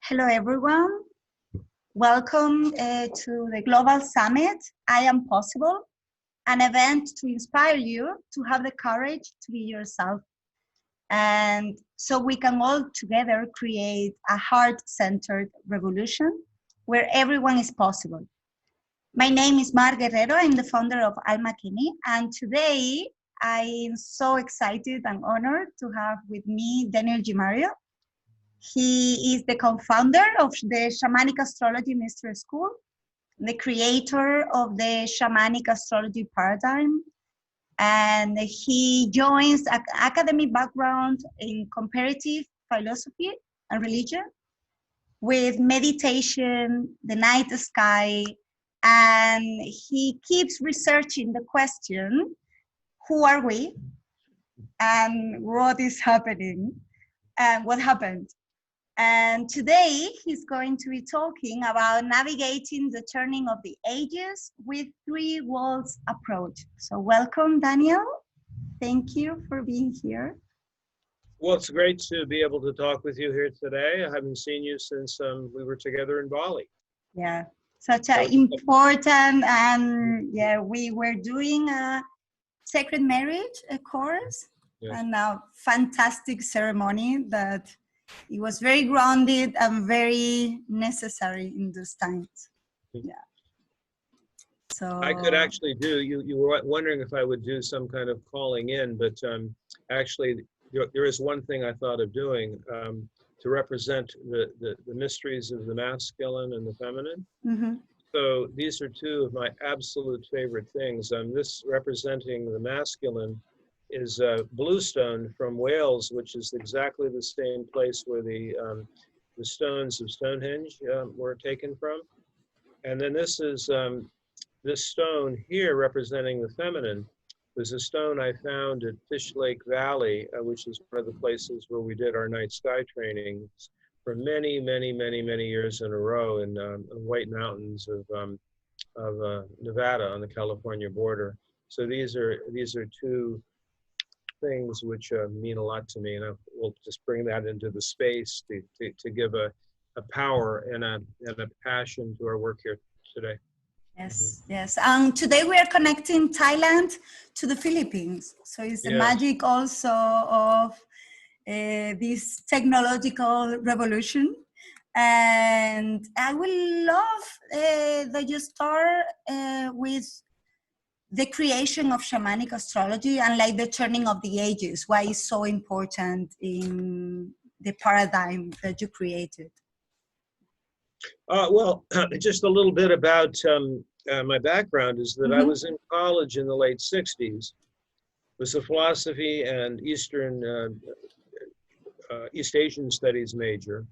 Hello, everyone. Welcome to the Global Summit, I Am Possible, an event to inspire you to have the courage to be yourself. And so we can all together create a heart-centered revolution where everyone is possible. My name is Mar Guerrero. I'm the founder of Alma Kini. And today I'm so excited and honored to have with me Daniel Giamario. He is the co-founder of the Shamanic Astrology Mystery School, the creator of the Shamanic astrology paradigm, and he joins an academic background in comparative philosophy and religion with meditation, the night sky, and he keeps researching the question, who are we and what is happening and what happened? And today he's going to be talking about navigating the turning of the ages with three worlds approach. So welcome, Daniel. Thank you for being here. Well, it's great to be able to talk with you here today. I haven't seen you since we were together in Bali. Yeah, such an important, and yeah, we were doing a sacred marriage course, and a fantastic ceremony that it was very grounded and very necessary in those times. Yeah. So I could actually do, you were wondering if I would do some kind of calling in, but actually there is one thing I thought of doing to represent the mysteries of the masculine and the feminine. Mm-hmm. So these are two of my absolute favorite things. This representing the masculine is bluestone from Wales, which is exactly the same place where the stones of Stonehenge were taken from. And then this is this stone here representing the feminine was a stone I found at Fish Lake Valley, which is one of the places where we did our night sky trainings for many, many, many, many years in a row in White Mountains of Nevada on the California border. So these are two things which mean a lot to me, and we'll just bring that into the space to give a power and a passion to our work here today. Yes, yes. Today we are connecting Thailand to the Philippines. So it's the magic also of this technological revolution. And I would love that you start with the creation of shamanic astrology and like the turning of the ages, why it's so important in the paradigm that you created. Well, just a little bit about my background is that I was in college in the late 60s, was a philosophy and East Asian studies major.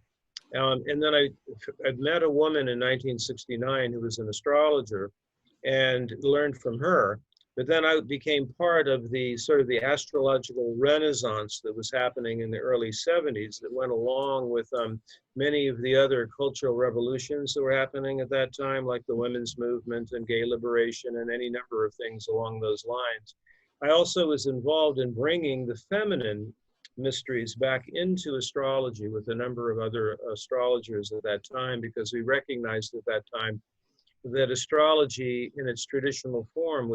And then I'd met a woman in 1969 who was an astrologer and learned from her. But then I became part of the sort of the astrological renaissance that was happening in the early 70s that went along with many of the other cultural revolutions that were happening at that time, like the women's movement and gay liberation and any number of things along those lines. I also was involved in bringing the feminine mysteries back into astrology with a number of other astrologers at that time, because we recognized at that time that astrology in its traditional form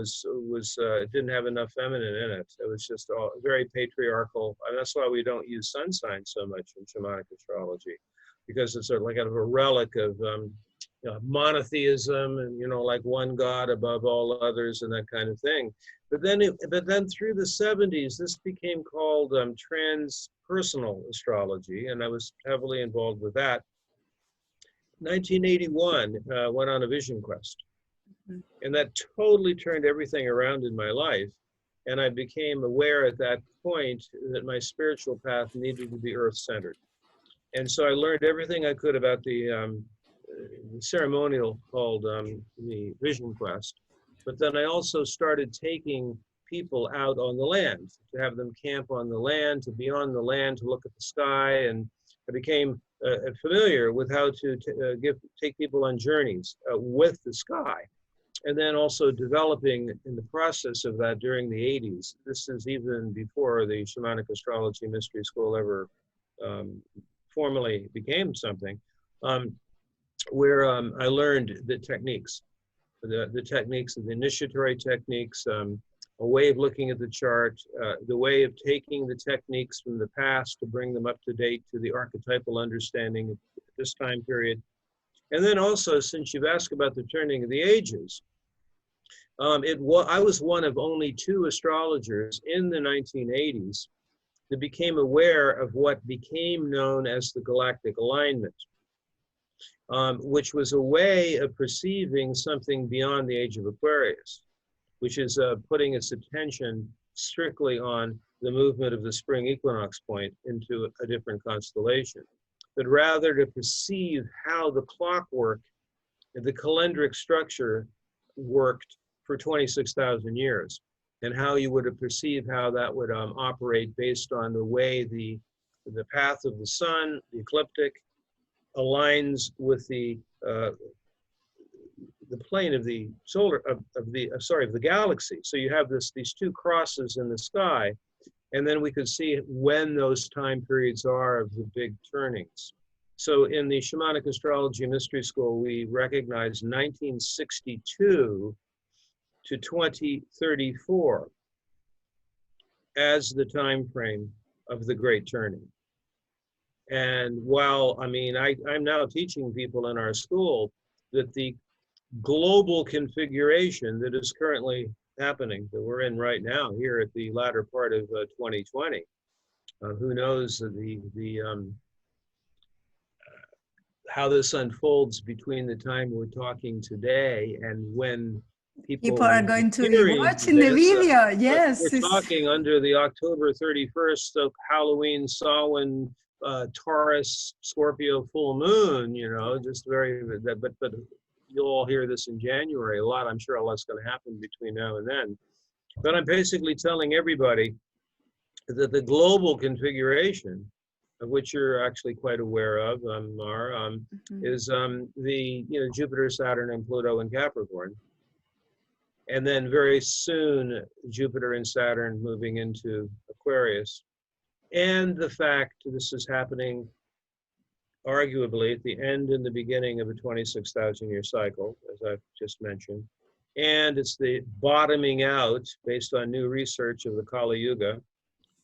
didn't have enough feminine in it. It was just all very patriarchal. And that's why we don't use sun signs so much in shamanic astrology, because it's sort of like kind of a relic of monotheism and, like one God above all others and that kind of thing. But then through the 70s, this became called transpersonal astrology, and I was heavily involved with that. 1981, went on a vision quest, and that totally turned everything around in my life. And I became aware at that point that my spiritual path needed to be earth-centered. And so I learned everything I could about the ceremonial called the vision quest. But then I also started taking people out on the land, to have them camp on the land, to be on the land, to look at the sky. And I became familiar with how to take people on journeys with the sky, and then also developing in the process of that during the 80s. This is even before the Shamanic Astrology Mystery School ever formally became something. where I learned the techniques, the techniques of the initiatory techniques, a way of looking at the chart, the way of taking the techniques from the past to bring them up to date to the archetypal understanding of this time period. And then also, since you've asked about the turning of the ages, I was one of only 2 astrologers in the 1980s that became aware of what became known as the galactic alignment, which was a way of perceiving something beyond the age of Aquarius, which is putting its attention strictly on the movement of the spring equinox point into a different constellation, but rather to perceive how the clockwork, the calendric structure worked for 26,000 years, and how you would have perceived how that would operate based on the way the path of the sun, the ecliptic, aligns with the plane of the solar of the galaxy. So you have these 2 crosses in the sky, and then we could see when those time periods are of the big turnings. So in the Shamanic Astrology Mystery School, we recognize 1962 to 2034 as the time frame of the Great Turning. And while, I mean, I'm now teaching people in our school that the global configuration that is currently happening, that we're in right now here at the latter part of 2020, who knows how this unfolds between the time we're talking today and when people are going to be watching the video. Yes, we're talking under the October 31st of Halloween, Samhain, Taurus, Scorpio full moon. You know, just very. But you'll all hear this in January. I'm sure a lot's going to happen between now and then. But I'm basically telling everybody that the global configuration, of which you're actually quite aware of, Mar, is the Jupiter, Saturn, and Pluto in Capricorn. And then very soon, Jupiter and Saturn moving into Aquarius. And the fact this is happening arguably at the end and the beginning of a 26,000-year cycle, as I've just mentioned. And it's the bottoming out based on new research of the Kali Yuga,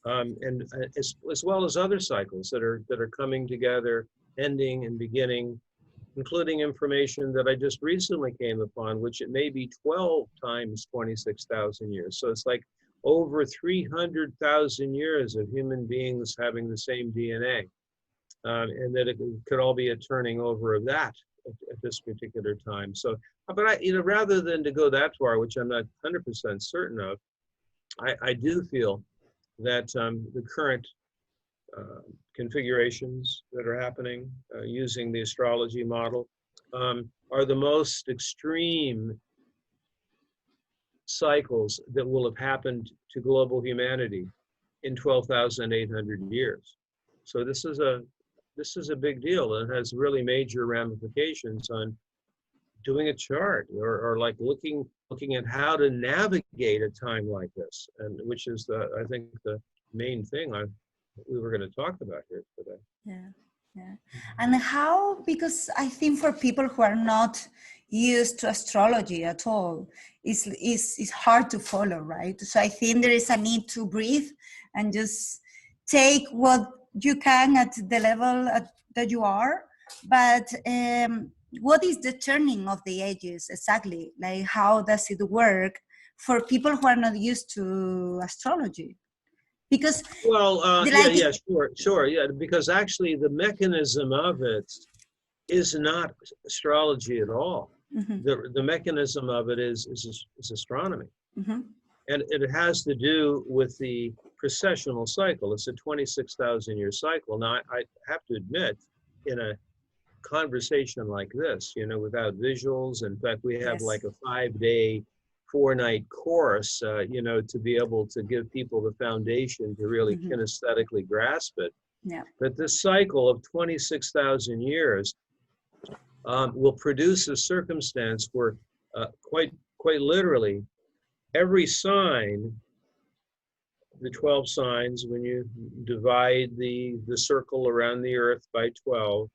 and as well as other cycles that are coming together, ending and beginning, including information that I just recently came upon, which it may be 12 times 26,000 years. So it's like over 300,000 years of human beings having the same DNA, and that it could all be a turning over of that at this particular time. So, but rather than to go that far, which I'm not 100% certain of, I do feel that the current configurations that are happening using the astrology model are the most extreme cycles that will have happened to global humanity in 12,800 years. So this is a big deal, and has really major ramifications on doing a chart or like looking at how to navigate a time like this, and which is I think the main thing we were going to talk about here today. Yeah. And how, because I think for people who are not used to astrology at all, it's hard to follow, right? So I think there is a need to breathe and just take what you can at the level that you are. But what is the turning of the ages exactly? Like, how does it work for people who are not used to astrology? Because sure, because actually the mechanism of it is not astrology at all. The mechanism of it is astronomy, and it has to do with the precessional cycle. It's a 26,000 year cycle. Now I have to admit, in a conversation like this, without visuals, in fact we have like a 5-day 4-night course, to be able to give people the foundation to really kinesthetically grasp it. Yeah. But this cycle of 26,000 years will produce a circumstance where quite literally every sign, the 12 signs, when you divide the circle around the earth by 12,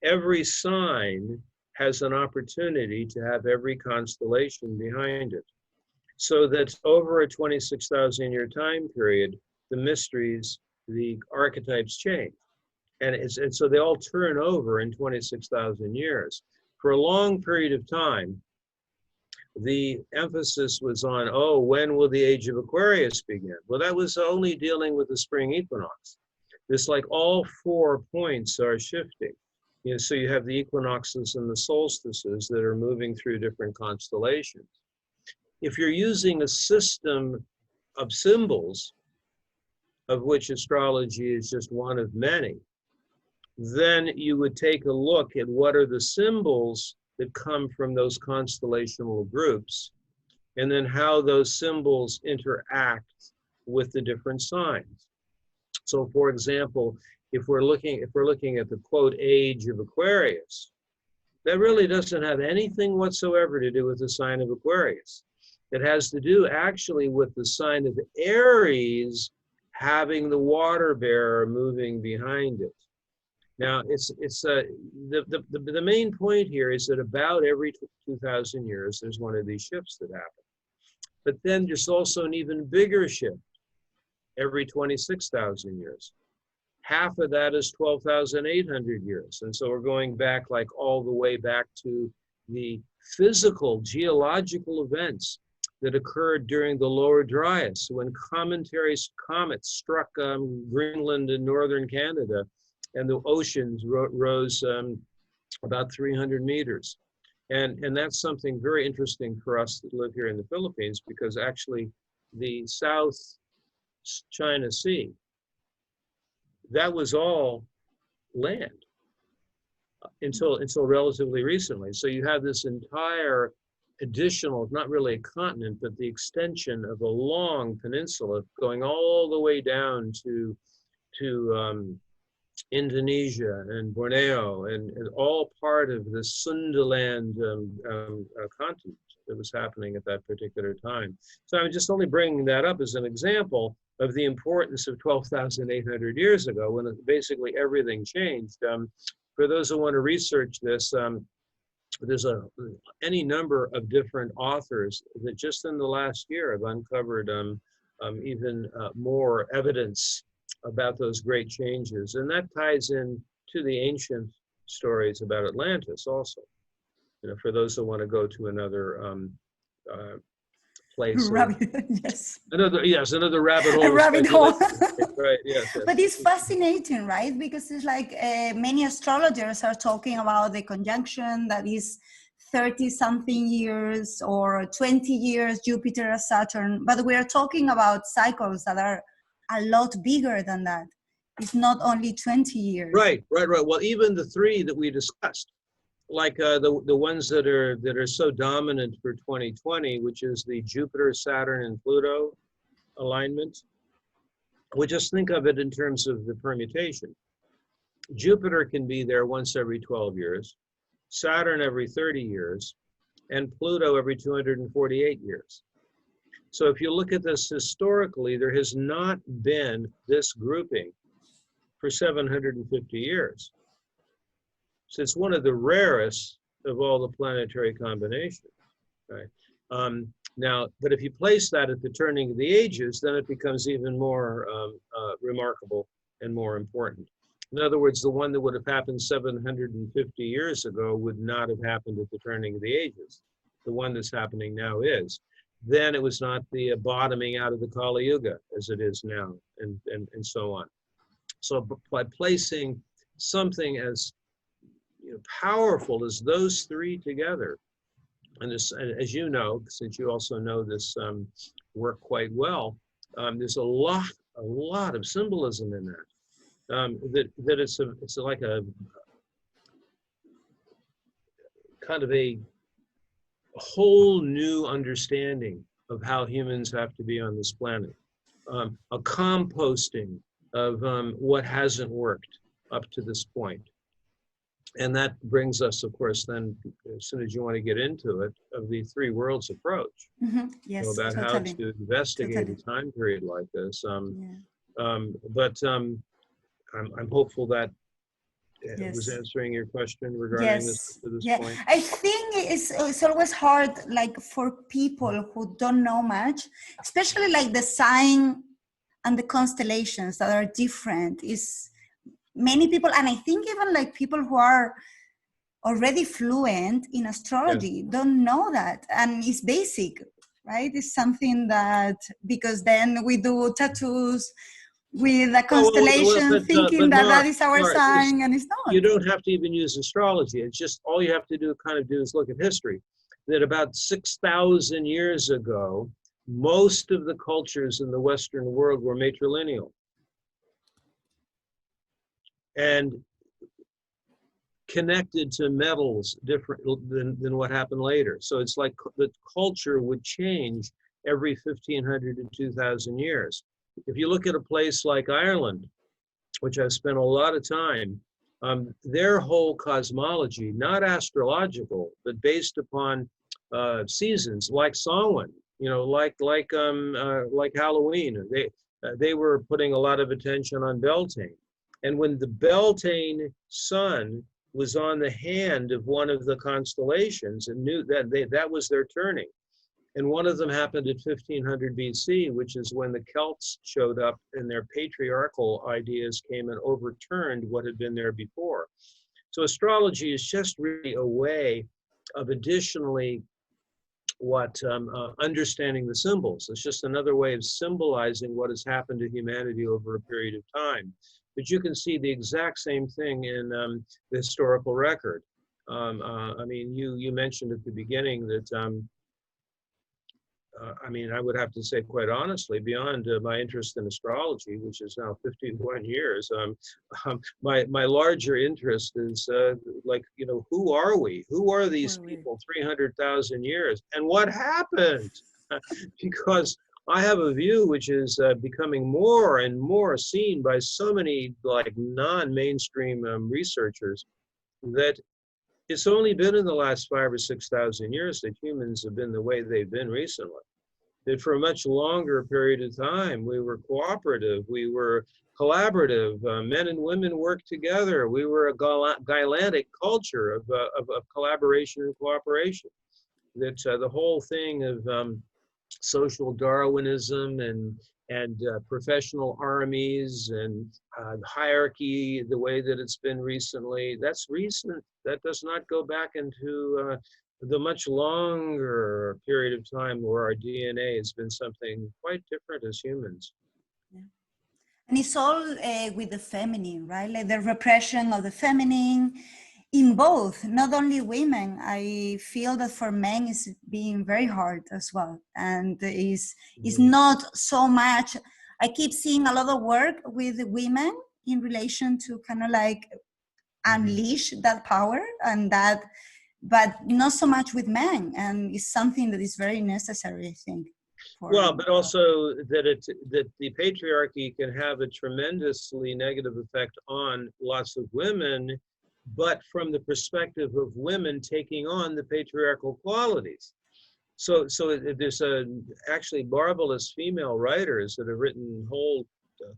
every sign has an opportunity to have every constellation behind it. So that over a 26,000 year time period, the mysteries, the archetypes change. And so they all turn over in 26,000 years. For a long period of time, the emphasis was on, oh, when will the age of Aquarius begin? Well, that was only dealing with the spring equinox. It's like all 4 points are shifting. You know, so you have the equinoxes and the solstices that are moving through different constellations. If you're using a system of symbols, of which astrology is just one of many, then you would take a look at what are the symbols that come from those constellational groups, and then how those symbols interact with the different signs. So, for example, if we're looking at the quote age of Aquarius, that really doesn't have anything whatsoever to do with the sign of Aquarius. It has to do actually with the sign of Aries having the water bearer moving behind it. Now, the main point here is that about every 2,000 years, there's one of these shifts that happen. But then there's also an even bigger shift every 26,000 years. Half of that is 12,800 years. And so we're going back like all the way back to the physical, geological events that occurred during the Lower Dryas, when comets struck Greenland and northern Canada, and the oceans rose about 300 meters. And that's something very interesting for us that live here in the Philippines, because actually the South China Sea, that was all land until relatively recently. So you have this entire additional, not really a continent, but the extension of a long peninsula going all the way down to Indonesia and Borneo, and all part of the Sundaland continent that was happening at that particular time. So I'm just only bringing that up as an example of the importance of 12,800 years ago, when basically everything changed. For those who want to research this, there's any number of different authors that just in the last year have uncovered even more evidence about those great changes. And that ties in to the ancient stories about Atlantis also. You know, for those who want to go to another place. Yes. Another rabbit hole. A rabbit hole. Right, yes. But it's fascinating, right? Because it's like many astrologers are talking about the conjunction that is 30-something years or 20 years, Jupiter, Saturn. But we are talking about cycles that are a lot bigger than that. It's not only 20 years. Right. Well, even the three that we discussed, like the ones that are so dominant for 2020, which is the Jupiter, Saturn, and Pluto alignment. We just think of it in terms of the permutation. Jupiter can be there once every 12 years, Saturn every 30 years, and Pluto every 248 years. So if you look at this historically, there has not been this grouping for 750 years. So it's one of the rarest of all the planetary combinations, right? Now, but if you place that at the turning of the ages, then it becomes even more remarkable and more important. In other words, the one that would have happened 750 years ago would not have happened at the turning of the ages. The one that's happening now is. Then it was not the bottoming out of the Kali Yuga as it is now, and so on. So by placing something as powerful as those three together, and this, as you know, since you also know this work quite well, there's a lot of symbolism in that. That it's like a kind of a whole new understanding of how humans have to be on this planet, a composting of what hasn't worked up to this point. And that brings us, of course, then, as soon as you want to get into it, of the three worlds approach. Mm-hmm. Yes, about totally. how to investigate a time period like this. But I'm hopeful that was Yes. answering your question regarding Yes. this to this Yeah. point. I think it's always hard, like for people who don't know much, especially like the sign and the constellations that are different. Is many people, and I think even like people who are already fluent in astrology don't know that, and it's basic, right? It's something that, because then we do tattoos with a constellation, thinking but that that is our Mark, sign, and it's not. you don't have to even use astrology. It's just all you have to do is look at history. That about 6,000 years ago, most of the cultures in the Western world were matrilineal. And connected to metals different than what happened later. So it's like the culture would change every 1,500 to 2,000 years. If you look at a place like Ireland, which I've spent a lot of time, their whole cosmology, not astrological, but based upon seasons, like Samhain, you know, like Halloween. They were putting a lot of attention on Beltane. And when the Beltane sun was on the hand of one of the constellations, and knew that that was their turning. And one of them happened at 1500 BC, which is when the Celts showed up and their patriarchal ideas came and overturned what had been there before. So astrology is just really a way of additionally understanding the symbols. It's just another way of symbolizing what has happened to humanity over a period of time. But you can see the exact same thing in the historical record. I mean, you mentioned at the beginning that I mean, I would have to say quite honestly, beyond my interest in astrology, which is now 51 years, my larger interest is like, you know, who are we? Who are these people 300,000 years? And what happened? Because I have a view which is becoming more and more seen by so many like non-mainstream researchers, that it's only been in the last 5,000 or 6,000 years that humans have been the way they've been recently. That for a much longer period of time, we were cooperative, we were collaborative, men and women worked together, we were a Gaelic culture of collaboration and cooperation. That the whole thing of social Darwinism and professional armies and hierarchy, the way that it's been recently, that's recent. That does not go back into the much longer period of time where our DNA has been something quite different as humans. Yeah. And it's all with the feminine, right? Like the repression of the feminine in both, not only women. I feel that for men it's being very hard as well. And is not so much, I keep seeing a lot of work with women in relation to kind of like unleash that power and that, but not so much with men. And it's something that is very necessary, I think. Well, but also that the patriarchy can have a tremendously negative effect on lots of women, but from the perspective of women taking on the patriarchal qualities. So there's actually marvelous female writers that have written whole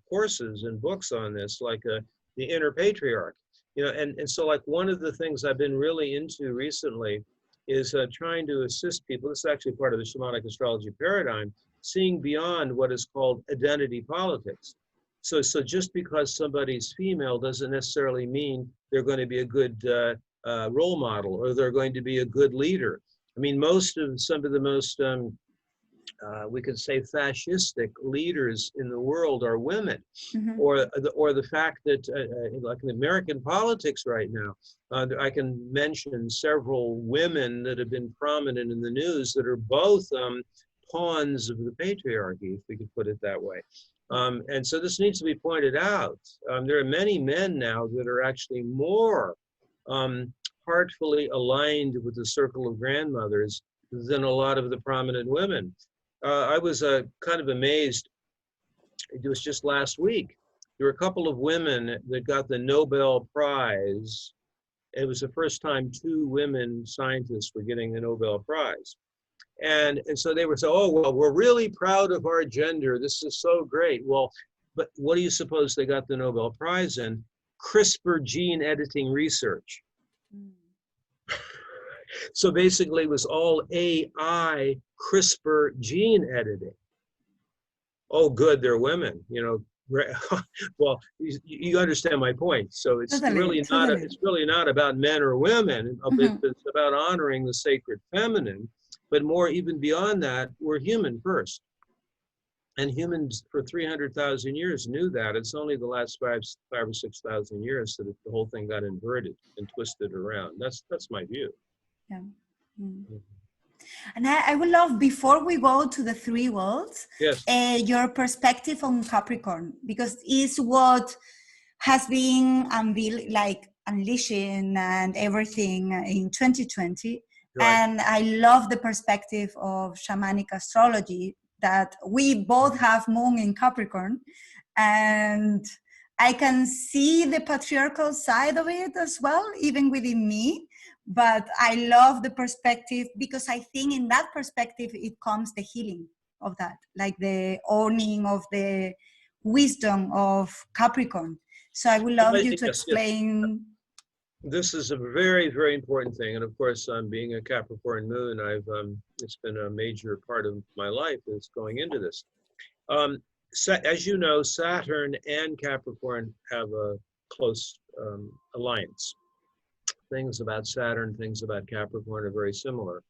courses and books on this, like the inner patriarch. You know, and so like one of the things I've been really into recently is trying to assist people. This is actually part of the shamanic astrology paradigm, seeing beyond what is called identity politics. So just because somebody's female doesn't necessarily mean they're going to be a good role model or they're going to be a good leader. I mean, some of the most we could say fascistic leaders in the world are women, or the fact that like in American politics right now, I can mention several women that have been prominent in the news that are both pawns of the patriarchy, if we could put it that way. And so this needs to be pointed out. There are many men now that are actually more heartfully aligned with the circle of grandmothers than a lot of the prominent women. I was kind of amazed. It was just last week. There were a couple of women that got the Nobel Prize. It was the first time 2 women scientists were getting the Nobel Prize. And so they were saying, oh, well, we're really proud of our gender. This is so great. Well, but what do you suppose they got the Nobel Prize in? CRISPR gene editing research. Mm. So basically it was all AI CRISPR gene editing. Oh, good, they're women, you know. Well, you understand my point. So it's Totally. it's really not about men or women. It's about honoring the sacred feminine, but more even beyond that, we're human first. And humans for 300,000 years knew that. It's only the last five or 6,000 years that the whole thing got inverted and twisted around. That's my view. Yeah. Mm. And I would love, before we go to the three worlds, yes, your perspective on Capricorn, because it's what has been unleashing and everything in 2020. right. And I love the perspective of shamanic astrology, that we both have moon in Capricorn, and I can see the patriarchal side of it as well, even within me. But I love the perspective, because I think in that perspective, it comes the healing of that, like the owning of the wisdom of Capricorn. So I would love you to explain. This is a very, very important thing. And of course, being a Capricorn moon, it's been a major part of my life is going into this. As you know, Saturn and Capricorn have a close alliance. Things about Saturn, things about Capricorn are very similar.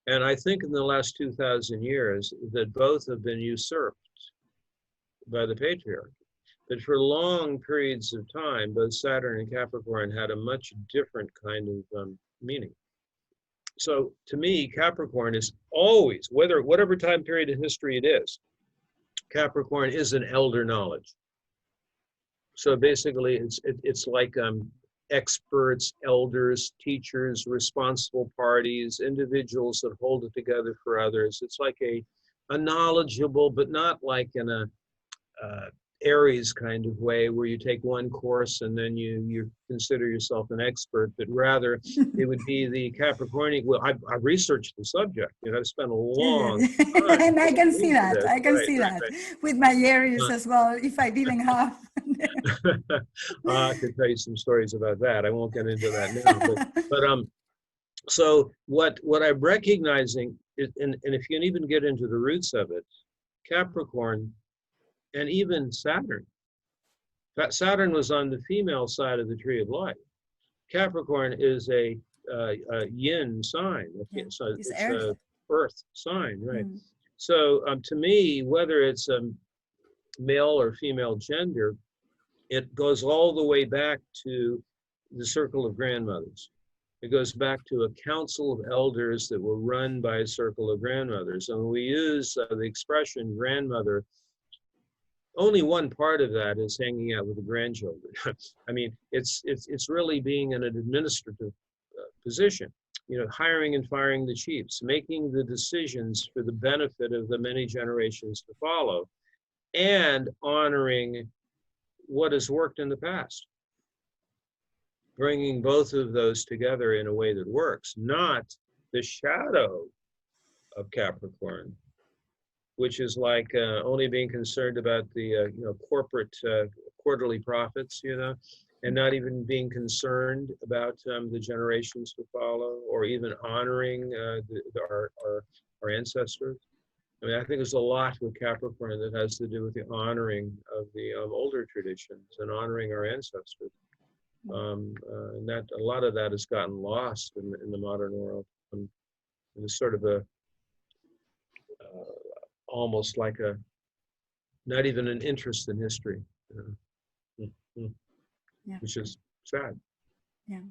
And I think in the last 2,000 years that both have been usurped by the patriarchy. But for long periods of time, both Saturn and Capricorn had a much different kind of meaning. So to me, Capricorn is always, whatever time period in history it is, Capricorn is an elder knowledge. So basically, it's like experts, elders, teachers, responsible parties, individuals that hold it together for others. It's like a knowledgeable, but not like in a Aries kind of way where you take one course and then you consider yourself an expert, but rather it would be the Capricornian. Well, I researched the subject. You know, I've spent a long time. And I can see that. I can see that with my Aries as well, if I didn't have. I could tell you some stories about that. I won't get into that now. But so what I'm recognizing is, and if you can even get into the roots of it, Capricorn and even Saturn. Saturn was on the female side of the tree of life. Capricorn is a yin sign. Yeah, so it's a earth sign, right? Mm. So to me, whether it's male or female gender, it goes all the way back to the circle of grandmothers. It goes back to a council of elders that were run by a circle of grandmothers. And we use the expression grandmother. Only one part of that is hanging out with the grandchildren. I mean, it's really being in an administrative position, you know, hiring and firing the chiefs, making the decisions for the benefit of the many generations to follow, and honoring what has worked in the past. Bringing both of those together in a way that works, not the shadow of Capricorn, which is like only being concerned about the corporate quarterly profits, you know, and not even being concerned about the generations to follow, or even honoring our ancestors. I mean, I think there's a lot with Capricorn that has to do with the honoring of the older traditions and honoring our ancestors. And that a lot of that has gotten lost in the modern world. And it's sort of a almost like not even an interest in history, which is sad. Yeah.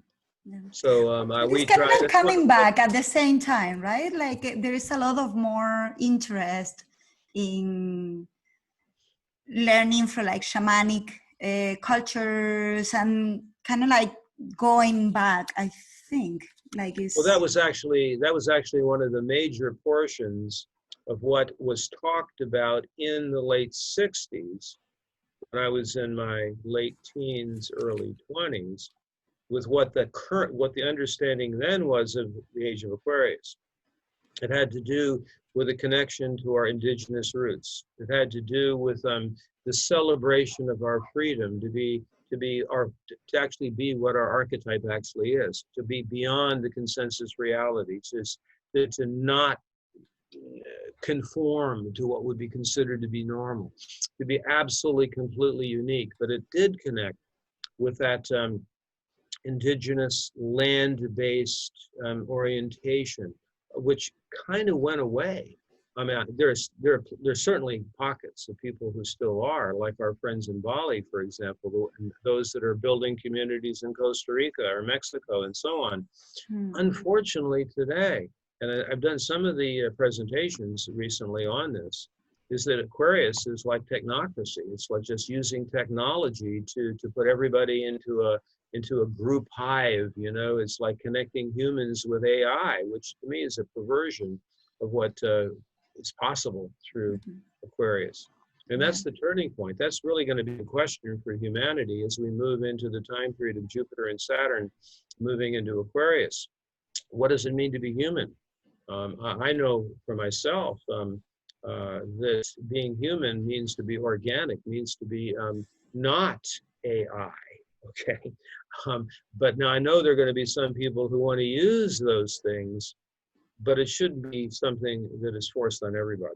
Yeah. So we try. It's coming back at the same time, right? Like there is a lot of more interest in learning from like shamanic cultures and kind of like going back. I think like it's. Well, that was actually one of the major portions of what was talked about in the late 60s, when I was in my late teens, early 20s, with what the understanding then was of the age of Aquarius. It had to do with a connection to our indigenous roots. It had to do with the celebration of our freedom to be to actually be what our archetype actually is, to be beyond the consensus reality, to not conform to what would be considered to be normal, to be absolutely completely unique. But it did connect with that indigenous land-based orientation, which kind of went away. I mean, there's certainly pockets of people who still are, like our friends in Bali, for example, those that are building communities in Costa Rica or Mexico and so on. Unfortunately today, and I've done some of the presentations recently on this, is that Aquarius is like technocracy. It's like just using technology to put everybody into a group hive, you know. It's like connecting humans with AI, which to me is a perversion of what is possible through Aquarius. And that's the turning point. That's really going to be the question for humanity as we move into the time period of Jupiter and Saturn moving into Aquarius. What does it mean to be human? I know for myself that being human means to be organic, means to be not AI, okay? But now I know there are going to be some people who want to use those things, but it shouldn't be something that is forced on everybody.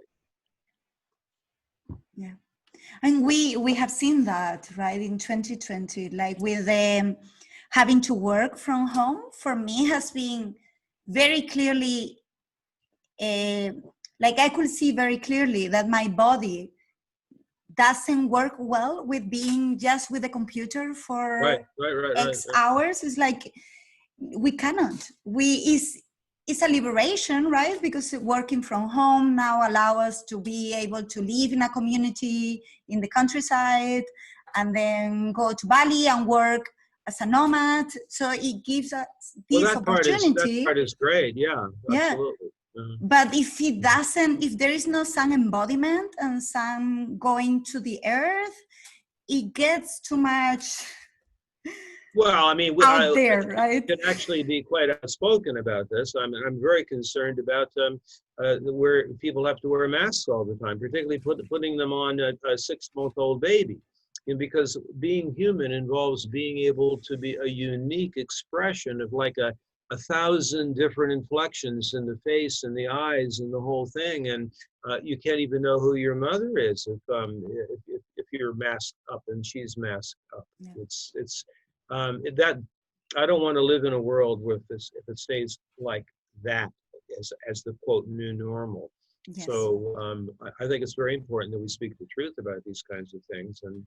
Yeah, and we have seen that, right, in 2020, like with having to work from home. For me, has been very clearly, like I could see very clearly that my body doesn't work well with being just with the computer for X hours. It's like we cannot. It's a liberation, right? Because working from home now allow us to be able to live in a community in the countryside and then go to Bali and work as a nomad. So it gives us this opportunity. That part is great, yeah, absolutely. But if it doesn't, if there is no sun embodiment and sun going to the earth, it gets too much. Well, I mean, out there, right? Can actually be quite outspoken about this. I'm very concerned about where people have to wear masks all the time, particularly putting them on a 6-month-old baby. And because being human involves being able to be a unique expression of like 1,000 different inflections in the face and the eyes and the whole thing. And you can't even know who your mother is if you're masked up and she's masked up. Yeah. It's that I don't want to live in a world with this if it stays like that as the quote new normal. Yes. So I think it's very important that we speak the truth about these kinds of things, and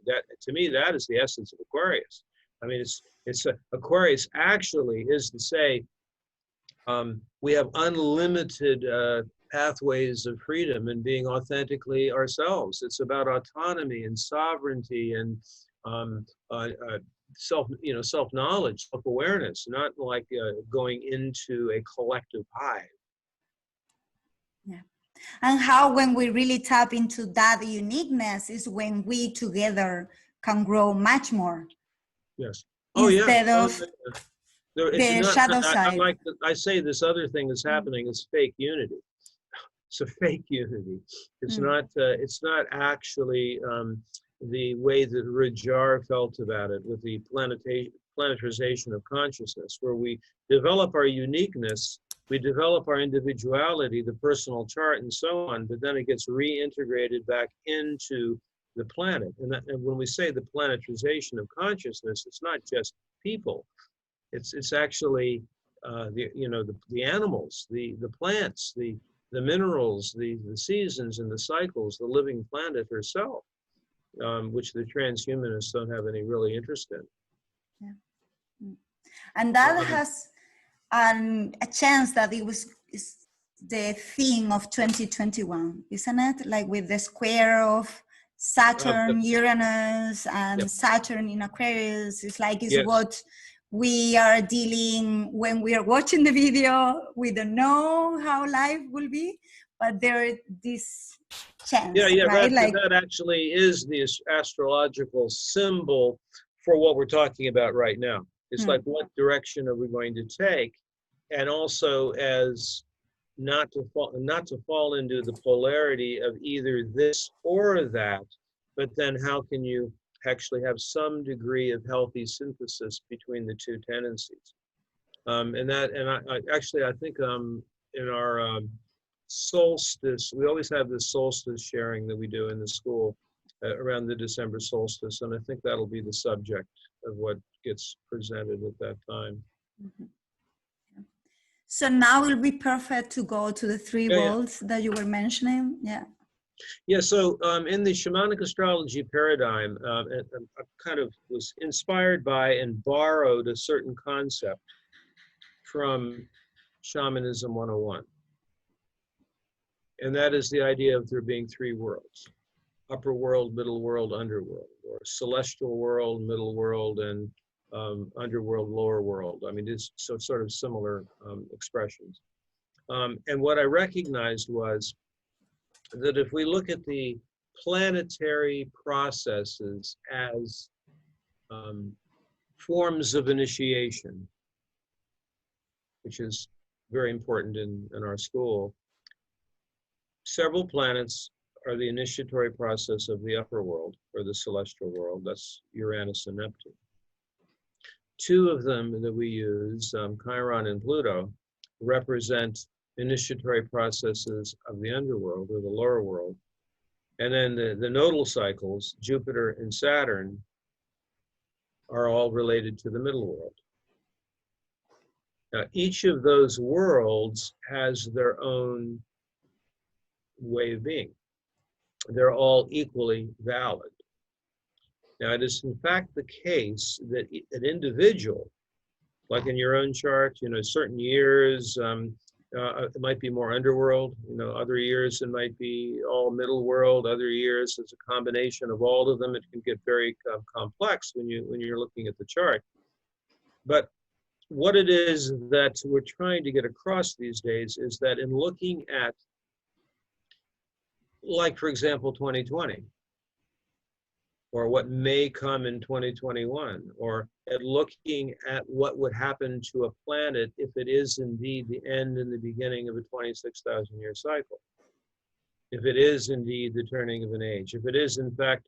that to me that is the essence of Aquarius. I mean, it's Aquarius actually is to say we have unlimited pathways of freedom and being authentically ourselves. It's about autonomy and sovereignty and self-knowledge, self-awareness, not like going into a collective hive. Yeah. And how when we really tap into that uniqueness is when we together can grow much more. Yes. Instead of the shadow side. I say this other thing that's happening is fake unity. It's a fake unity. It's not actually the way that Rajar felt about it with the planetarization of consciousness, where we develop our uniqueness, we develop our individuality, the personal chart and so on, but then it gets reintegrated back into the planet. And when we say the planetarization of consciousness, it's not just people. It's actually the animals, the plants, the minerals, the seasons and the cycles, the living planet herself, which the transhumanists don't have any really interest in. Yeah. And that has a chance that is the theme of 2021, isn't it? Like with the square of Saturn, Uranus, and Saturn in Aquarius. It's like what we are dealing when we are watching the video. We don't know how life will be, but there is this chance. Right? That actually is the astrological symbol for what we're talking about right now. It's like, what direction are we going to take? And also as not to fall into the polarity of either this or that, but then how can you actually have some degree of healthy synthesis between the two tendencies. I think in our solstice, we always have this solstice sharing that we do in the school around the December solstice, and I think that'll be the subject of what gets presented at that time. Mm-hmm. So now it will be perfect to go to the three worlds that you were mentioning. Yeah, so in the shamanic astrology paradigm, I kind of was inspired by and borrowed a certain concept from Shamanism 101. And that is the idea of there being three worlds: upper world, middle world, underworld, or celestial world, middle world, and underworld, lower world. I mean, it's so sort of similar expressions. And what I recognized was that if we look at the planetary processes as forms of initiation, which is very important in our school, several planets are the initiatory process of the upper world, or the celestial world. That's Uranus and Neptune. Two of them that we use, Chiron and Pluto, represent initiatory processes of the underworld, or the lower world. And then the nodal cycles, Jupiter and Saturn, are all related to the middle world. Now, each of those worlds has their own way of being. They're all equally valid. Now, it is in fact the case that an individual, like in your own chart, certain years, it might be more underworld, other years it might be all middle world, other years it's a combination of all of them. It can get very complex when you're looking at the chart. But what it is that we're trying to get across these days is that in looking at, like, for example, 2020, or what may come in 2021, or at looking at what would happen to a planet if it is indeed the end and the beginning of a 26,000-year cycle, if it is indeed the turning of an age, if it is in fact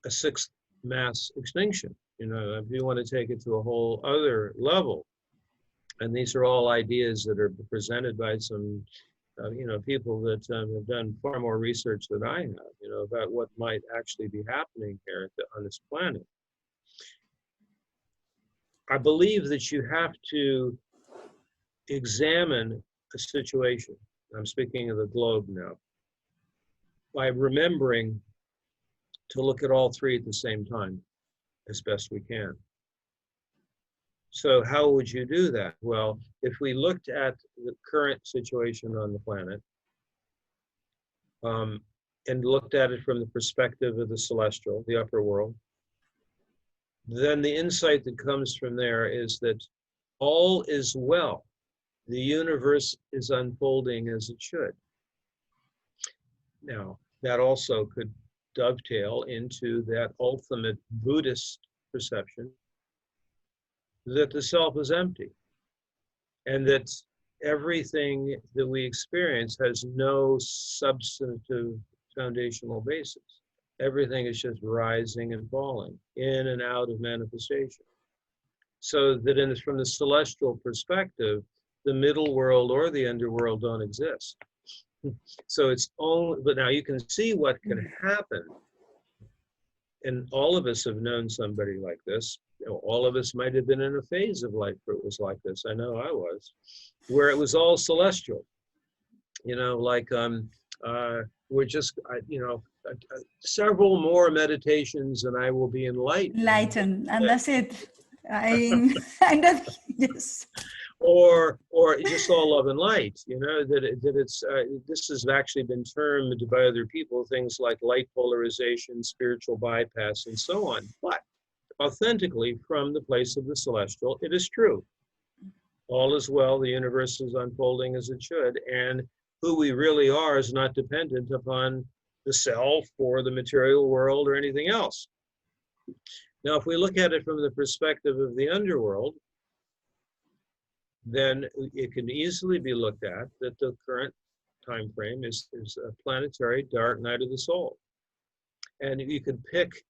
a sixth mass extinction, if you want to take it to a whole other level. And these are all ideas that are presented by some people that have done far more research than I have, about what might actually be happening here on this planet. I believe that you have to examine a situation, I'm speaking of the globe now, by remembering to look at all three at the same time as best we can. So how would you do that? Well, if we looked at the current situation on the planet and looked at it from the perspective of the celestial, the upper world, then the insight that comes from there is that all is well. The universe is unfolding as it should. Now, that also could dovetail into that ultimate Buddhist perception that the self is empty, and that everything that we experience has no substantive foundational basis. Everything is just rising and falling in and out of manifestation. So that from the celestial perspective, the middle world or the underworld don't exist. So it's only, but now you can see what can happen. And all of us have known somebody like this. All of us might have been in a phase of life where it was like this. I know I was, where it was all celestial. We're just, several more meditations and I will be enlightened. Enlightened, and that's it. Yes. Or just all love and light, this has actually been termed by other people, things like light polarization, spiritual bypass, and so on. But authentically, from the place of the celestial, it is true. All is well, the universe is unfolding as it should, and who we really are is not dependent upon the self or the material world or anything else. Now, if we look at it from the perspective of the underworld, then it can easily be looked at that the current time frame is a planetary dark night of the soul. And you could pick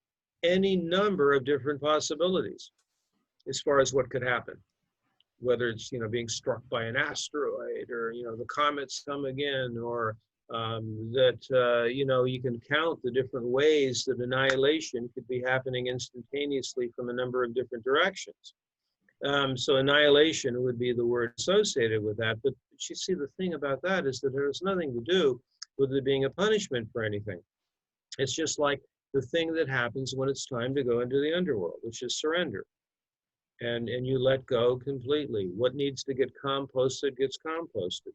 any number of different possibilities as far as what could happen. Whether it's, you know, being struck by an asteroid, or, you know, the comets come again, or you know, you can count the different ways that annihilation could be happening instantaneously from a number of different directions. So annihilation would be the word associated with that. But you see, the thing about that is that it has nothing to do with it being a punishment for anything. It's just like the thing that happens when it's time to go into the underworld, which is surrender. And you let go completely. What needs to get composted gets composted.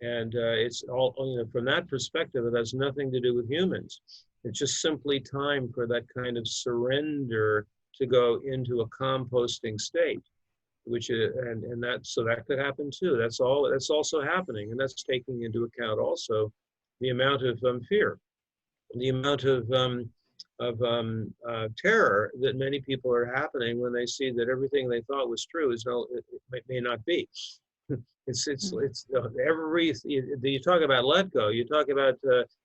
And it's all, you know, from that perspective, it has nothing to do with humans. It's just simply time for that kind of surrender to go into a composting state, which is, and that, so that could happen too. That's all, that's also happening. And that's taking into account also the amount of fear, the amount of terror that many people are happening when they see that everything they thought was true is no, it may not be. It's every, you talk about let go, you talk about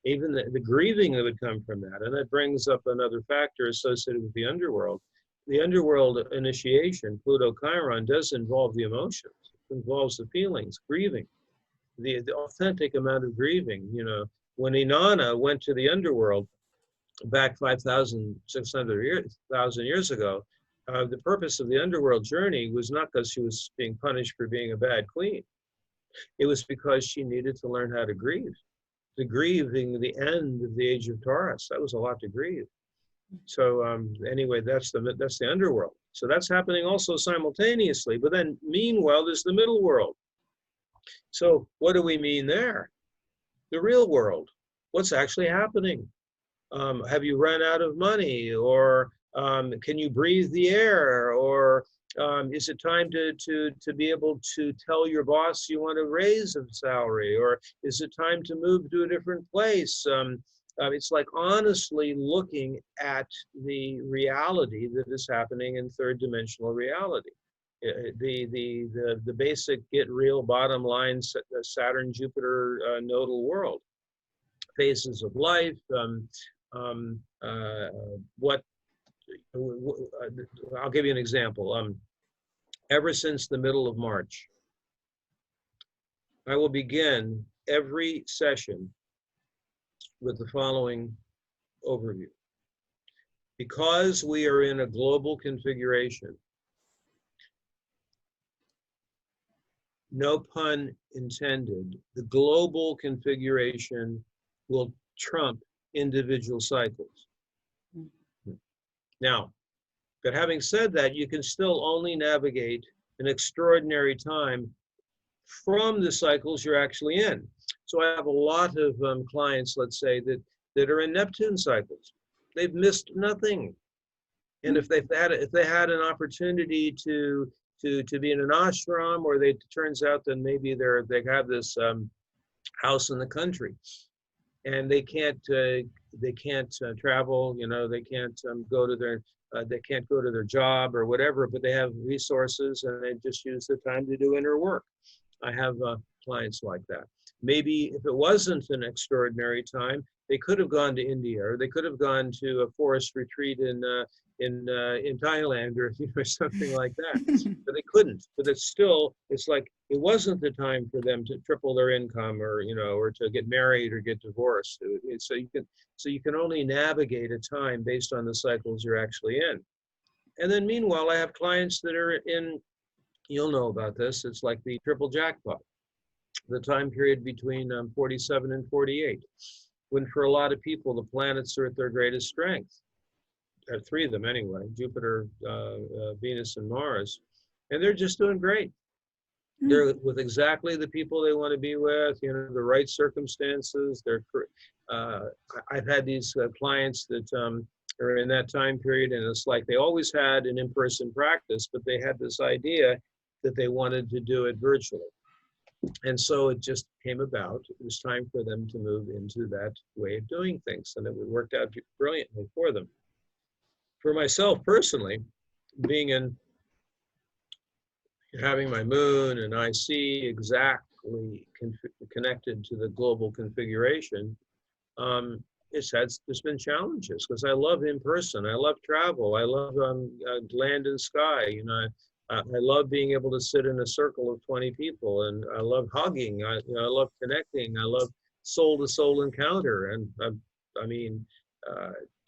even the grieving that would come from that. And that brings up another factor associated with the underworld. The underworld initiation, Pluto Chiron, does involve the emotions. It involves the feelings, grieving, the authentic amount of grieving. You know, when Inanna went to the underworld back 5,600 years ago, the purpose of the underworld journey was not because she was being punished for being a bad queen. It was because she needed to learn how to grieve. The grieving the end of the age of Taurus, that was a lot to grieve. So anyway, that's the underworld. So that's happening also simultaneously. But then meanwhile, there's the middle world. So what do we mean there? The real world. What's actually happening? Have you run out of money? Or can you breathe the air? Or is it time to be able to tell your boss you want a raise of salary? Or is it time to move to a different place? It's like honestly looking at the reality that is happening in third dimensional reality. The basic get real bottom line Saturn Jupiter nodal world. Phases of life, I'll give you an example. Ever since the middle of March, I will begin every session with the following overview. Because we are in a global configuration, no pun intended, the global configuration will trump individual cycles. Now, but having said that, you can still only navigate an extraordinary time from the cycles you're actually in. So I have a lot of clients, let's say, that are in Neptune cycles. They've missed nothing. And if they had an opportunity to be in an ashram, or it turns out that maybe they have this house in the country, and they can't travel, you know, they can't go to their job or whatever, but they have resources and they just use the time to do inner work. I have clients like that. Maybe if it wasn't an extraordinary time, they could have gone to India, or they could have gone to a forest retreat in Thailand, or something like that. But they couldn't. But it's like it wasn't the time for them to triple their income, or or to get married or get divorced. So you can only navigate a time based on the cycles you're actually in. And then meanwhile, I have clients that are in, you'll know about this, it's like the triple jackpot, the time period between 47 and 48, when for a lot of people, the planets are at their greatest strength. Three of them anyway, Jupiter, Venus, and Mars. And they're just doing great. They're with exactly the people they want to be with, the right circumstances. I've had these clients that are in that time period, and it's like they always had an in-person practice, but they had this idea that they wanted to do it virtually. And so it just came about. It was time for them to move into that way of doing things, and it worked out brilliantly for them. For myself personally, having my moon and I see exactly connected to the global configuration, there's been challenges because I love in person. I love travel. I love land and sky. You know, I love being able to sit in a circle of 20 people, and I love hugging. I love connecting. I love soul-to-soul encounter, and I mean,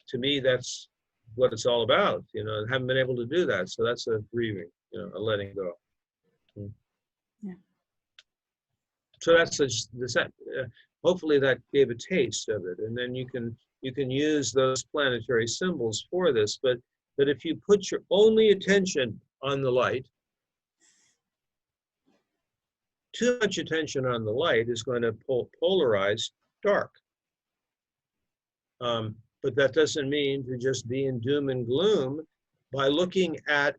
to me, that's what it's all about. You know, I haven't been able to do that, so that's a grieving. You know, a letting go. Yeah. So that's hopefully that gave a taste of it, and then you can use those planetary symbols for this. But if you put your only attention on the light, too much attention on the light is going to polarize dark. But that doesn't mean to just be in doom and gloom. By looking at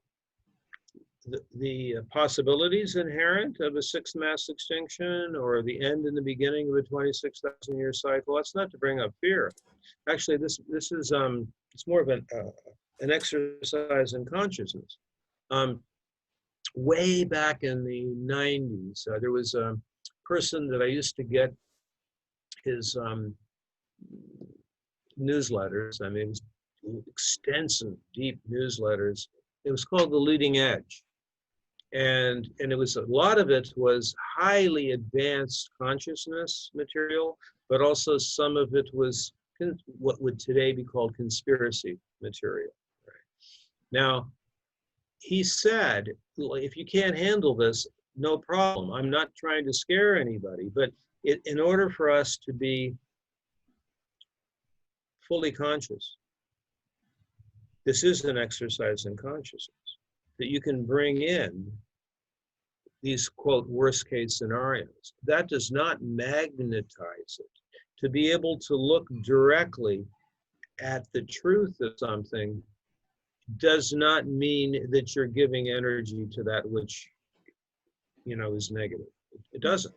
the possibilities inherent of a sixth mass extinction or the end and the beginning of a 26,000 year cycle, that's not to bring up fear. Actually, this is it's more of an exercise in consciousness. Way back in the 90s, there was a person that I used to get his newsletters. I mean, it was extensive, deep newsletters. It was called The Leading Edge. And it was, a lot of it was highly advanced consciousness material, but also some of it was what would today be called conspiracy material. Right? Now, he said, if you can't handle this, no problem. I'm not trying to scare anybody, but in order for us to be fully conscious, this is an exercise in consciousness, that you can bring in these, quote, worst case scenarios. That does not magnetize it. To be able to look directly at the truth of something does not mean that you're giving energy to that which, you know, is negative. It doesn't.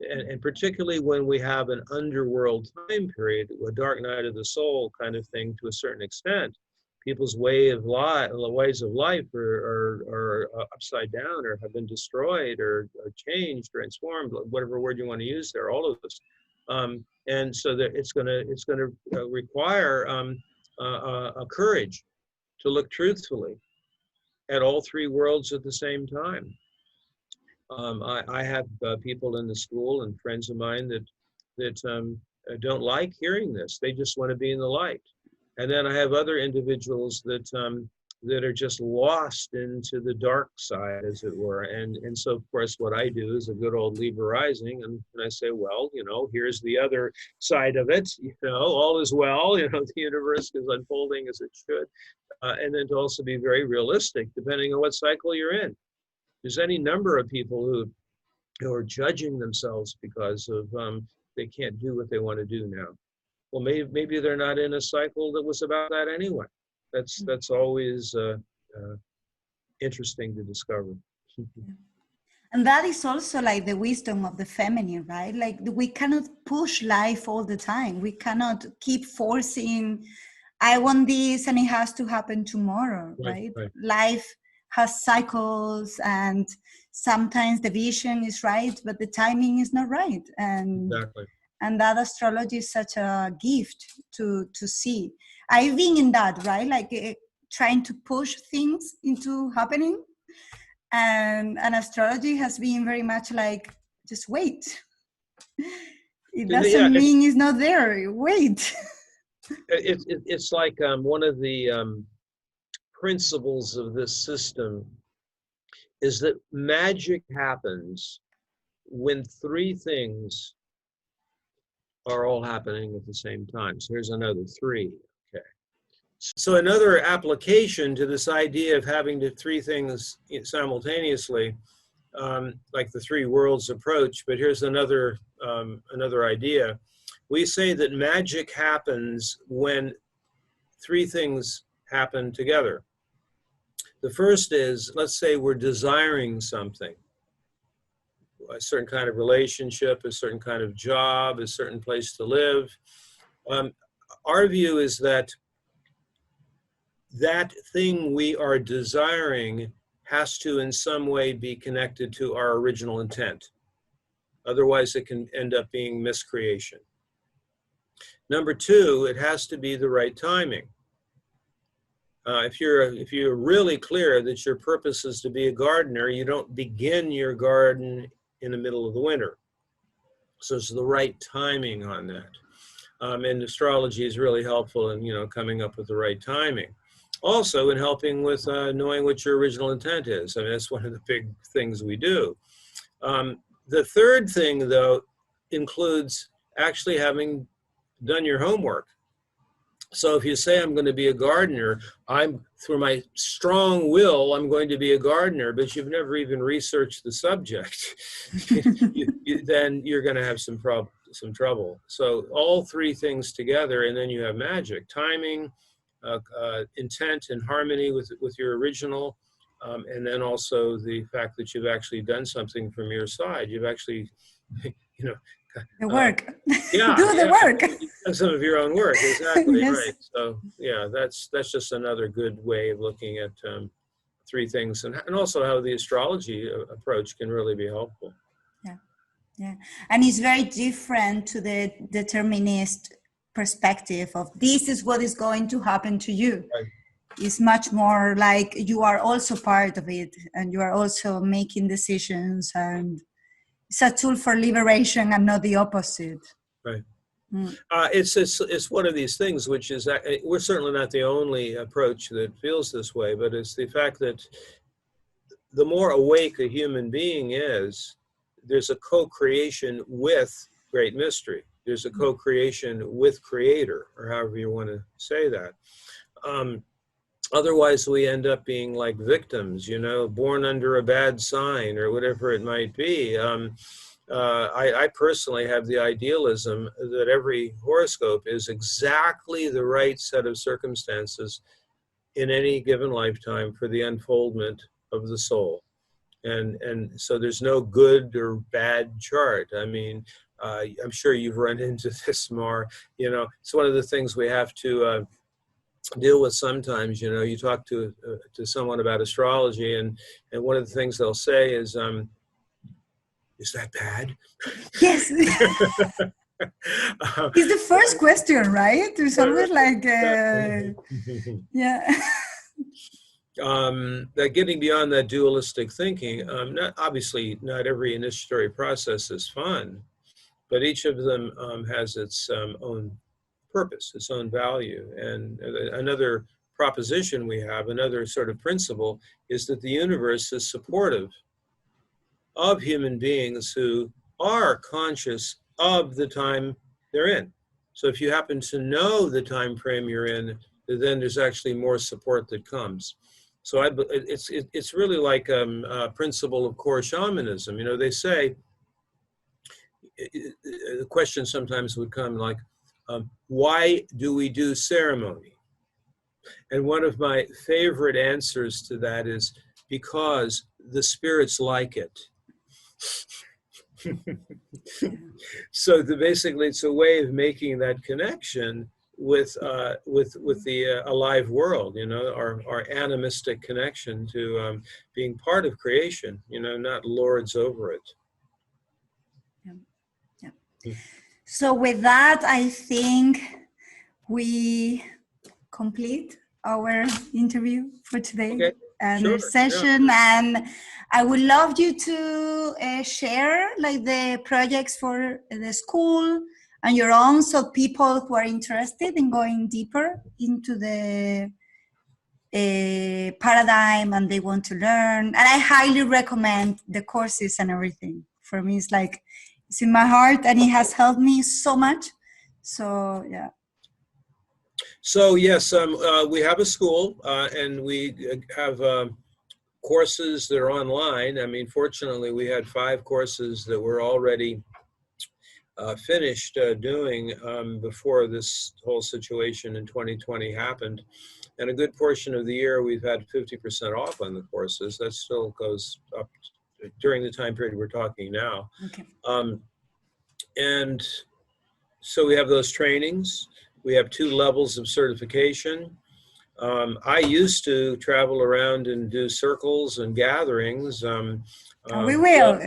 And particularly when we have an underworld time period, a dark night of the soul kind of thing to a certain extent, people's ways of life are upside down or have been destroyed or changed, transformed, whatever word you want to use there, all of this. And so that it's gonna require a courage to look truthfully at all three worlds at the same time. I have people in the school and friends of mine that don't like hearing this. They just want to be in the light. And then I have other individuals that are just lost into the dark side, as it were. And so, of course, what I do is a good old Libra rising, and I say, well, you know, here's the other side of it. You know, all is well. You know, the universe is unfolding as it should. And then to also be very realistic, depending on what cycle you're in. There's any number of people who are judging themselves because of they can't do what they want to do now. Well, maybe they're not in a cycle that was about that anyway. That's always interesting to discover. And that is also like the wisdom of the feminine, right? Like we cannot push life all the time. We cannot keep forcing, I want this and it has to happen tomorrow, right? Life has cycles, and sometimes the vision is right, but the timing is not right. And exactly. And that astrology is such a gift to see. I've been in that, right? Like trying to push things into happening. And astrology has been very much like, just wait. It doesn't mean it's not there. Wait. It's like one of the principles of this system is that magic happens when three things are all happening at the same time. So here's another three. Okay. So another application to this idea of having the three things simultaneously, like the three worlds approach, but here's another idea. We say that magic happens when three things happen together. The first is, let's say we're desiring something, a certain kind of relationship, a certain kind of job, a certain place to live. Our view is that that thing we are desiring has to in some way be connected to our original intent. Otherwise, it can end up being miscreation. Number two, it has to be the right timing. If you're really clear that your purpose is to be a gardener, you don't begin your garden in the middle of the winter. So it's the right timing on that. And astrology is really helpful in, coming up with the right timing. Also in helping with knowing what your original intent is. I mean, that's one of the big things we do. The third thing, though, includes actually having done your homework. So if you say I'm going to be a gardener, through my strong will, I'm going to be a gardener, but you've never even researched the subject, then you're going to have some trouble. So all three things together, and then you have magic: timing, intent and harmony with your original, and then also the fact that you've actually done something from your side. You've actually, the work. Yeah, do the work. Some of your own work, exactly. Yes. Right. So yeah, that's just another good way of looking at three things, and also how the astrology approach can really be helpful. Yeah, and it's very different to the determinist perspective of this is what is going to happen to you. Right. It's much more like you are also part of it, and you are also making decisions, and it's a tool for liberation and not the opposite. Right. It's one of these things which is, we're certainly not the only approach that feels this way, but it's the fact that the more awake a human being is, there's a co-creation with great mystery. There's a co-creation with creator, or however you want to say that. Otherwise, we end up being like victims, born under a bad sign or whatever it might be. I personally have the idealism that every horoscope is exactly the right set of circumstances in any given lifetime for the unfoldment of the soul. And so there's no good or bad chart. I mean, I'm sure you've run into this more, it's one of the things we have to deal with sometimes. You talk to someone about astrology, and one of the things they'll say is that bad? Yes. It's the first question, right? It's always like, yeah. That getting beyond that dualistic thinking, obviously not every initiatory process is fun, but each of them has its own purpose, its own value. And another proposition we have, another sort of principle, is that the universe is supportive of human beings who are conscious of the time they're in. So if you happen to know the time frame you're in, then there's actually more support that comes. So it's really like a principle of core shamanism. They say, the question sometimes would come like, why do we do ceremony? And one of my favorite answers to that is because the spirits like it. So basically, it's a way of making that connection with the alive world, our animistic connection to being part of creation, not lords over it. Yeah. So with that, I think we complete our interview for today and Sure. the session. Yeah. And I would love you to share like the projects for the school and your own, so people who are interested in going deeper into the paradigm and they want to learn. And I highly recommend the courses and everything. For me, it's like, it's in my heart and it has helped me so much. So, yeah. So, yes, we have a school and we have courses that are online. I mean, fortunately, we had 5 courses that were already finished doing before this whole situation in 2020 happened. And a good portion of the year, we've had 50% off on the courses. That still goes up during the time period we're talking now. Okay. And so we have those trainings. We have 2 levels of certification. I used to travel around and do circles and gatherings. We will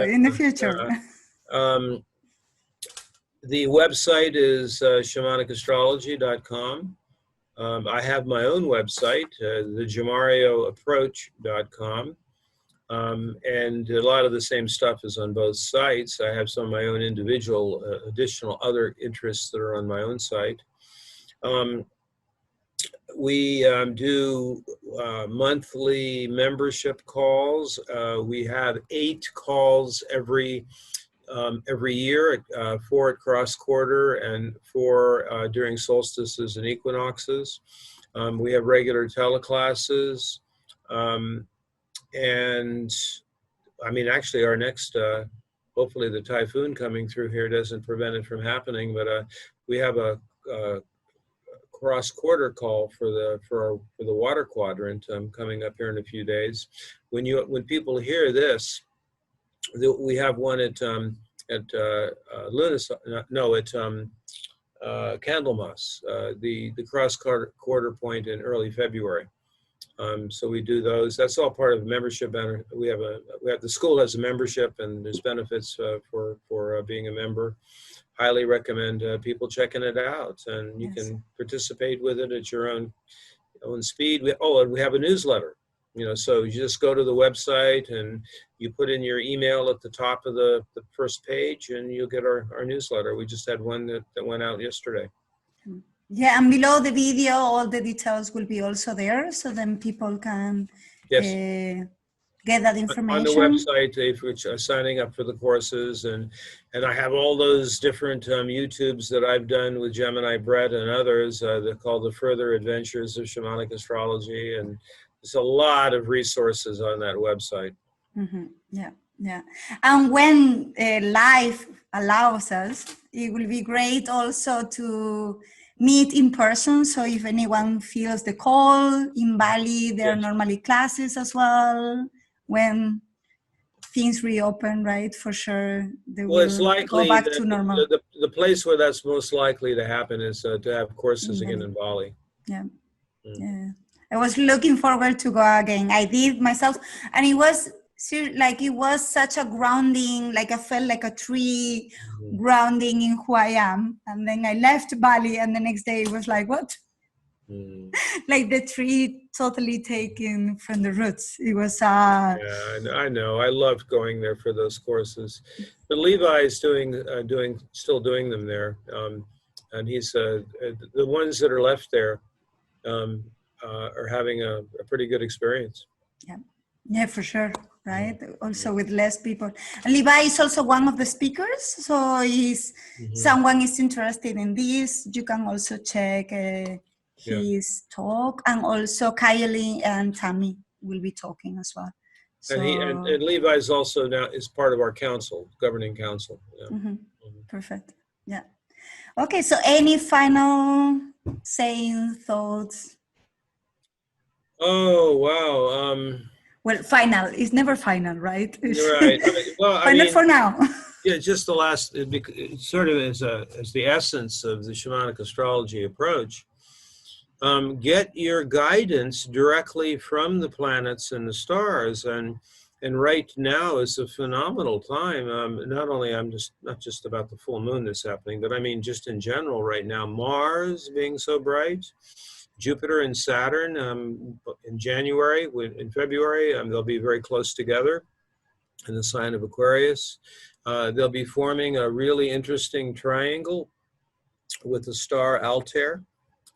in the future. The website is shamanicastrology.com. I have my own website, the GiamarioApproach.com. And a lot of the same stuff is on both sites. I have some of my own individual, additional other interests that are on my own site. We do monthly membership calls. We have 8 calls every year, 4 at cross quarter and 4 during solstices and equinoxes. We have regular teleclasses. And I mean, actually our next, hopefully the typhoon coming through here doesn't prevent it from happening, but we have a cross quarter call for the water quadrant coming up here in a few days. When people hear this, we have one at Candlemas, the cross quarter point in early February. So we do those. That's all part of membership. We have the school has a membership, and there's benefits for being a member. Highly recommend people checking it out, and you can participate with it at your own speed. And we have a newsletter. So you just go to the website and you put in your email at the top of the first page, and you'll get our newsletter. We just had one that went out yesterday. Yeah, and below the video, all the details will be also there, so then people can get that information. On the website, which are signing up for the courses, and I have all those different YouTubes that I've done with Gemini Brett and others. They're called The Further Adventures of Shamanic Astrology, and there's a lot of resources on that website. Mm-hmm. Yeah. And when life allows us, it will be great also to meet in person. So if anyone feels the call in Bali, there are normally classes as well. When things reopen, right? For sure, they will go back to normal. The place where that's most likely to happen is to have courses again in Bali. Yeah. I was looking forward to go again. I did myself, and it was such a grounding. Like I felt like a tree grounding in who I am. And then I left Bali, and the next day it was like, what? Like the tree totally taken from the roots. It was yeah, I know. I loved going there for those courses. But Levi is still doing them there, and he's the ones that are left there are having a pretty good experience. Yeah, for sure. Right. Also with less people. And Levi is also one of the speakers. So if someone is interested in this, you can also check his talk, and also Kylie and Tammy will be talking as well. So, and Levi is also now is part of our council, governing council. Yeah. Perfect. Yeah. Okay. So any final saying, thoughts? Oh, wow. Well, final is never final, right? Right. Well, final for now. Yeah, just the last, sort of as the essence of the shamanic astrology approach. Get your guidance directly from the planets and the stars, and right now is a phenomenal time. Not only not just about the full moon that's happening, but I mean just in general right now. Mars being so bright, Jupiter and Saturn in January, in February, they'll be very close together in the sign of Aquarius. They'll be forming a really interesting triangle with the star Altair.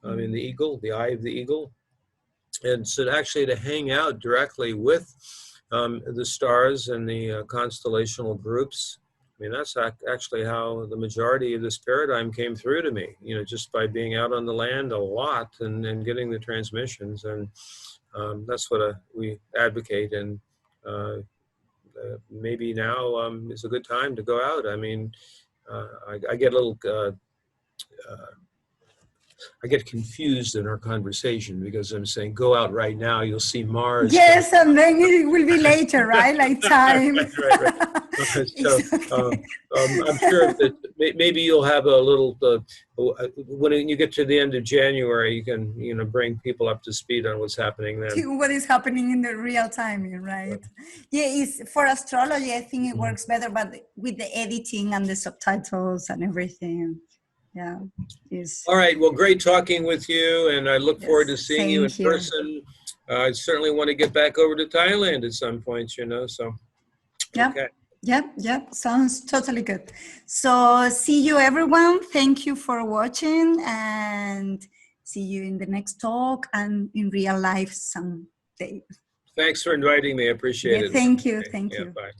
In the eagle, the eye of the eagle, and so actually to hang out directly with the stars and the constellational groups. I mean, that's actually how the majority of this paradigm came through to me, just by being out on the land a lot and getting the transmissions. And that's what we advocate. And maybe now is a good time to go out. I mean, I get a little I get confused in our conversation because I'm saying, go out right now, you'll see Mars. Yes, and then it will be later, right? Like time. Right. So I'm sure that maybe you'll have a little, when you get to the end of January, you can, you know, bring people up to speed on what's happening then. What is happening in the real time, right? Yeah, it's for astrology, I think it works better, but with the editing and the subtitles and everything. Yeah. All right. Well, great talking with you, and I look forward to seeing you in person. I certainly want to get back over to Thailand at some point, you know, so. Yeah. Okay. Yep. Sounds totally good. So see you, everyone. Thank you for watching, and see you in the next talk and in real life someday. Thanks for inviting me. I appreciate it. Thank you. Bye.